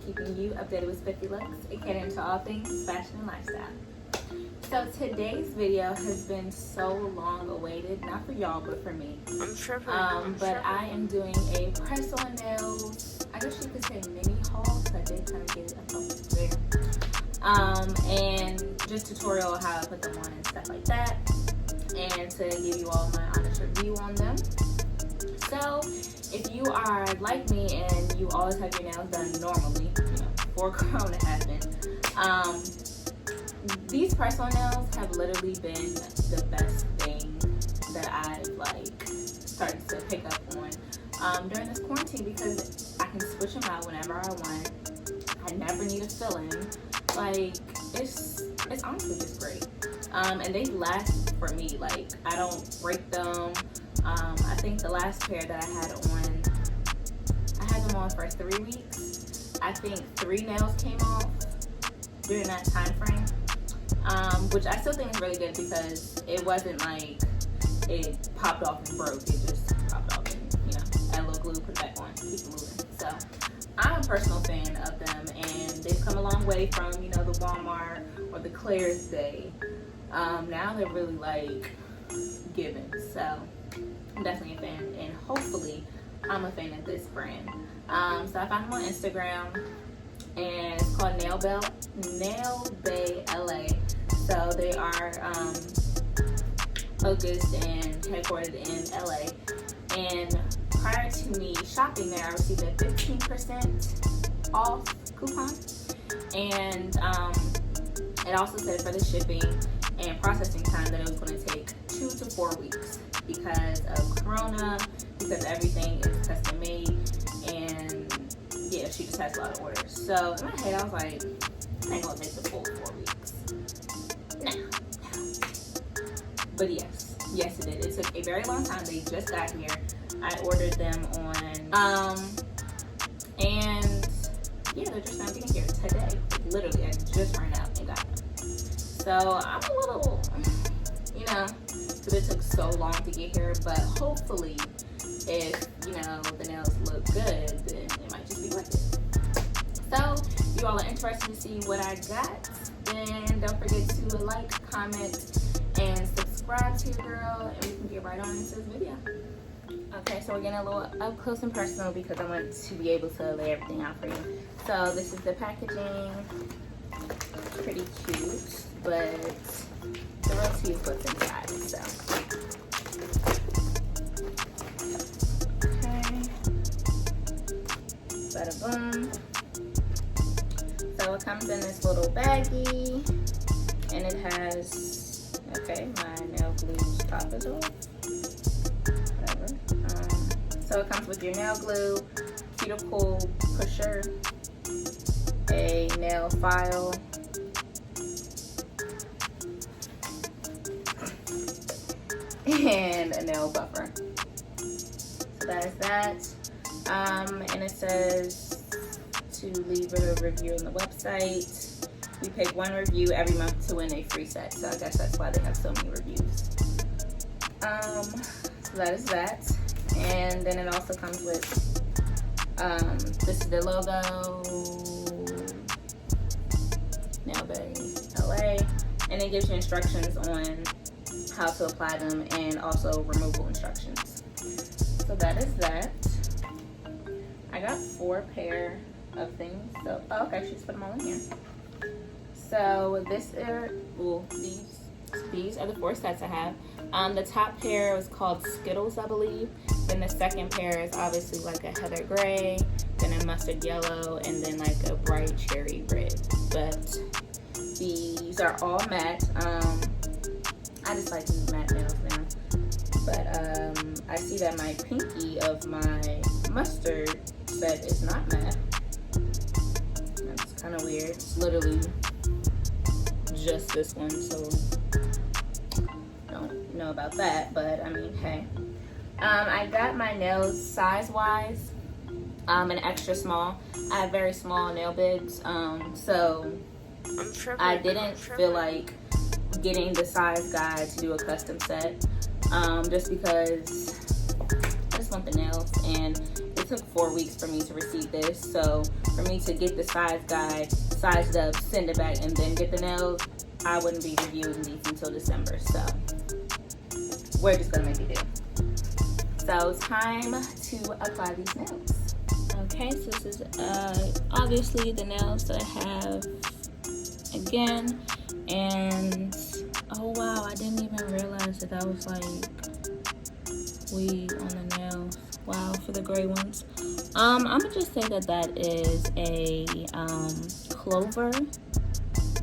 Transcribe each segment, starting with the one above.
keeping you updated with Spiffy looks and catering to all things fashion and lifestyle. So today's video has been so long awaited, not for y'all but for me. But I am doing a press on nails, I guess you could say mini haul, because I did kind of get it up there. And just tutorial how I put them on and stuff like that, and to give you all my honest review on them. So if you are like me and you always have your nails done normally, before Corona happened, these press-on nails have literally been the best thing that I've started to pick up on during this quarantine, because I can switch them out whenever I want. I never need a fill-in. It's honestly just great. And they last for me. I don't break them. I think the last pair that I had them on for 3 weeks. I think 3 nails came off during that time frame, which I still think is really good, because it wasn't like it popped off and broke. It just popped off and, add a little glue, put it back on, keep it moving. So I'm a personal fan of them, and they've come a long way from, the Walmart or the Claire's day. Now they're really given. So I'm definitely a fan, and hopefully I'm a fan of this brand. So I found them on Instagram, and it's called NailBae LA. So they are focused and headquartered in LA. And prior to me shopping there, I received a 15% off coupon, and it also said for the shipping and processing time that it was going to take 2 to 4 weeks because of Corona, because everything is custom made, and yeah, she just has a lot of orders. So in my head, I was like, I ain't gonna take the full 4 weeks. No. But yes, it did. It took a very long time. They just got here. I ordered them on, and yeah, they're just now getting here today. Literally, I just ran out and got them. So I'm a little, because it took so long to get here, but hopefully if, the nails look good, then it might just be worth it. So if you all are interested to see what I got, then don't forget to like, comment, and subscribe to your girl, and we can get right on into this video. Okay, so we're getting a little up close and personal because I want to be able to lay everything out for you. So this is the packaging. Pretty cute, but the real tea is what's inside. So okay, bada boom. So it comes in this little baggie, and it has, my nail glue top is off. Whatever. So it comes with your nail glue, cuticle pusher, a nail file, and a nail buffer. So that is that. And it says to leave a review on the website. We pick 1 review every month to win a free set. So I guess that's why they have so many reviews. So that is that. And then it also comes with, this is the logo, NailBae LA, and it gives you instructions on how to apply them, and also removal instructions. So that is that. I got 4 pair of things. So okay, she's put them all in here. So these are the 4 sets I have. The top pair was called Skittles, I believe. Then the second pair is obviously like a heather gray, then a mustard yellow, and then like a bright cherry red. But these are all matte. I just like matte nails now. But I see that my pinky of my mustard set is not matte. That's kind of weird. It's literally just this one, so don't know about that, but I mean, hey. I got my nails size-wise an extra small. I have very small nail beds, so I didn't feel like getting the size guide to do a custom set, just because I just want the nails, and it's took 4 weeks for me to receive this. So for me to get the size guide, sized up, send it back, and then get the nails, I wouldn't be reviewing these until December. So we're just gonna make it do. So it's time to apply these nails. Okay, so this is obviously the nails that I have again. And oh wow, I didn't even realize that was like weed on the nails. Wow, for the gray ones. I'm gonna just say that is a clover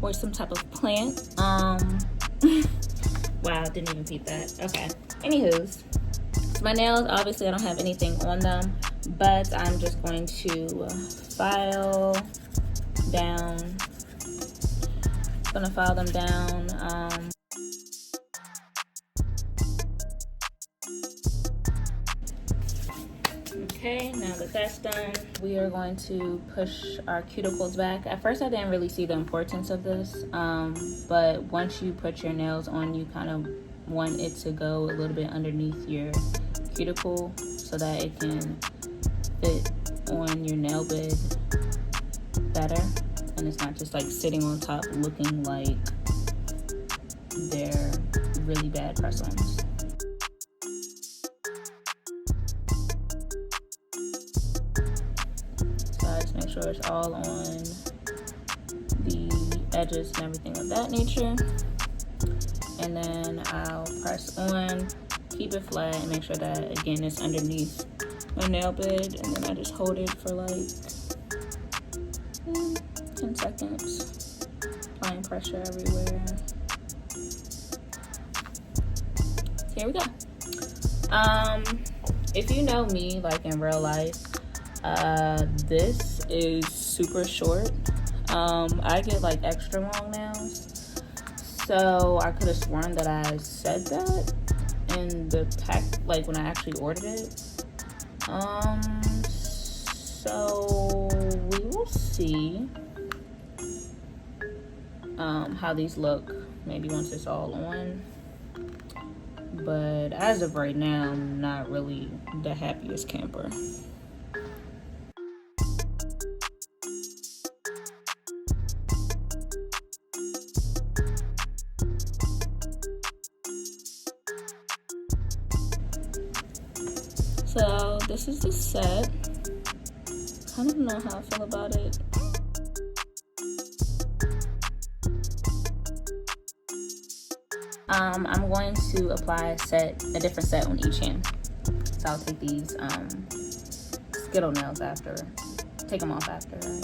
or some type of plant. Wow, didn't even peep that. Okay, anywho's, so my nails, obviously I don't have anything on them, but I'm just going to file down. Gonna file them down. Okay, now that that's done, we are going to push our cuticles back. At first I didn't really see the importance of this, but once you put your nails on, you kind of want it to go a little bit underneath your cuticle so that it can fit on your nail bed better, and it's not just like sitting on top looking like they're really bad press-ons. So I just make sure it's all on the edges and everything of that nature, and then I'll press on, keep it flat, and make sure that again it's underneath my nail bed, and then I just hold it for like 10 seconds, applying pressure everywhere. So here we go. If you know me, like in real life, this is super short. I get like extra long nails, so I could have sworn that I said that in the pack, like when I actually ordered it. So we will see how these look maybe once it's all on, but as of right now, I'm not really the happiest camper. So this is the set. I don't know how I feel about it. I'm going to apply a different set on each hand. So I'll take these Skittle nails after, take them off after I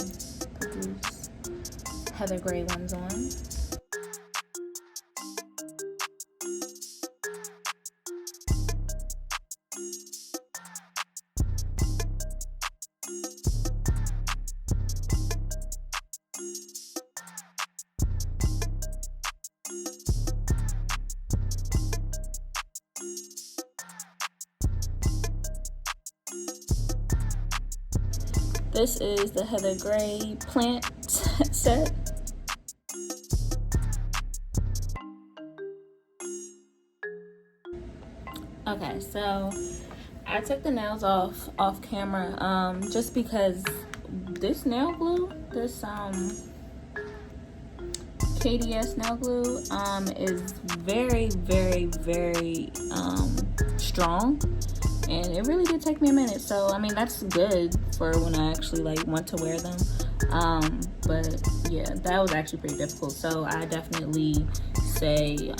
put these heather gray ones on. This is the heather gray plant set. Okay, so I took the nails off camera just because this nail glue, this KDS nail glue is very, very, very strong. And it really did take me a minute, so I mean that's good for when I actually like want to wear them. But yeah, that was actually pretty difficult. So I definitely say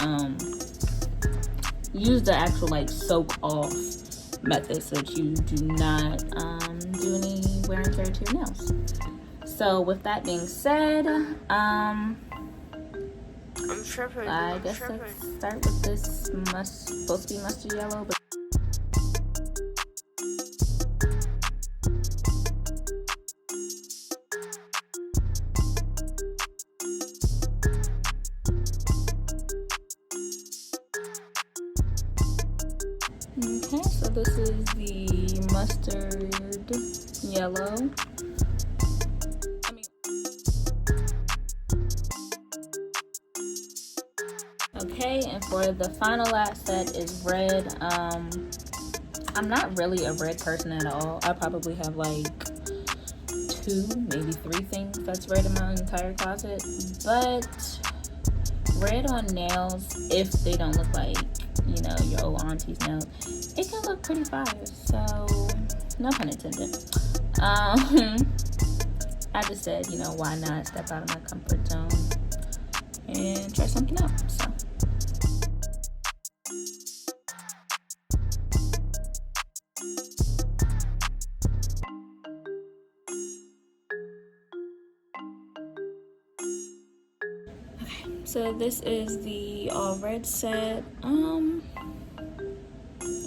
use the actual like soak off method so that you do not do any wear and tear to your nails. So with that being said, I guess let's start with this supposed to be mustard yellow, but okay, so this is the mustard yellow. Okay, and for the final last set is red. I'm not really a red person at all. I probably have like 2, maybe 3 things that's red in my entire closet. But red on nails, if they don't look like, you know, your old auntie's nails, it can look pretty fire. So, no pun intended. I just said, you know, why not step out of my comfort zone and try something out. So this is the all red set. I'm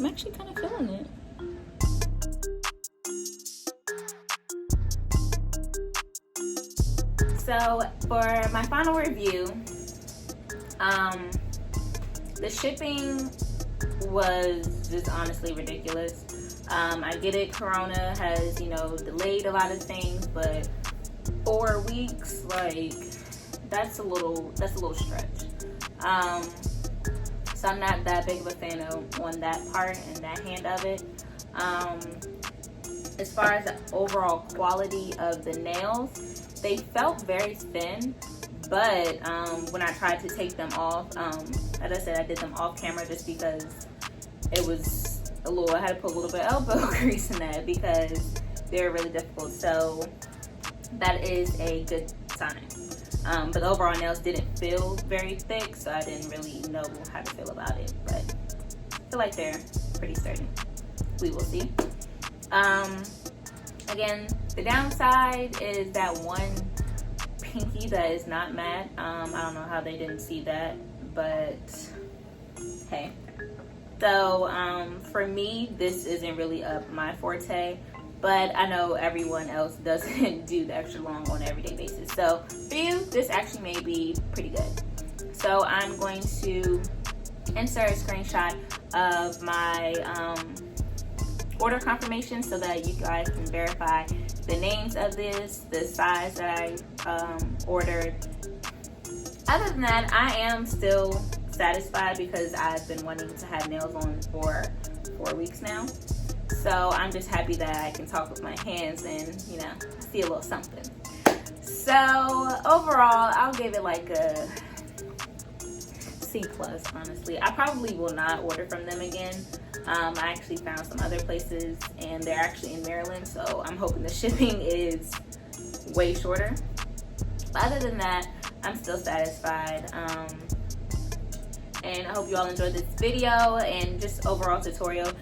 actually kind of feeling it. So for my final review, the shipping was just honestly ridiculous. I get it, Corona has, you know, delayed a lot of things, but 4 weeks, like, that's a little stretch. So I'm not that big of a fan on that part and that hand of it. As far as the overall quality of the nails, they felt very thin, but when I tried to take them off, as I said, I did them off camera just because it was I had to put a little bit of elbow grease in that because they're really difficult. So that is a good sign. But the overall nails didn't feel very thick, so I didn't really know how to feel about it. But I feel like they're pretty sturdy. We will see. Again, the downside is that one pinky that is not matte. I don't know how they didn't see that, but hey. So for me, this isn't really up my forte, but I know everyone else doesn't do the extra long on an everyday basis. So for you, this actually may be pretty good. So I'm going to insert a screenshot of my order confirmation so that you guys can verify the names of this, the size that I ordered. Other than that, I am still satisfied because I've been wanting to have nails on for 4 weeks now. So I'm just happy that I can talk with my hands and, you know, see a little something. So overall, I'll give it like a C+, honestly. I probably will not order from them again. I actually found some other places and they're actually in Maryland, so I'm hoping the shipping is way shorter. But other than that, I'm still satisfied. And I hope you all enjoyed this video and just overall tutorial.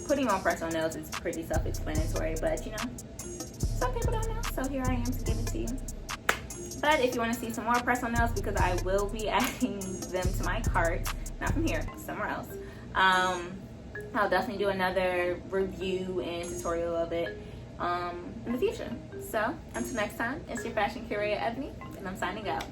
Putting on press-on nails is pretty self-explanatory, but you know, some people don't know, so here I am to give it to you. But if you want to see some more press-on nails, because I will be adding them to my cart, not from here, somewhere else, I'll definitely do another review and tutorial of it in the future. So until next time, it's your fashion curator Ebony, and I'm signing out.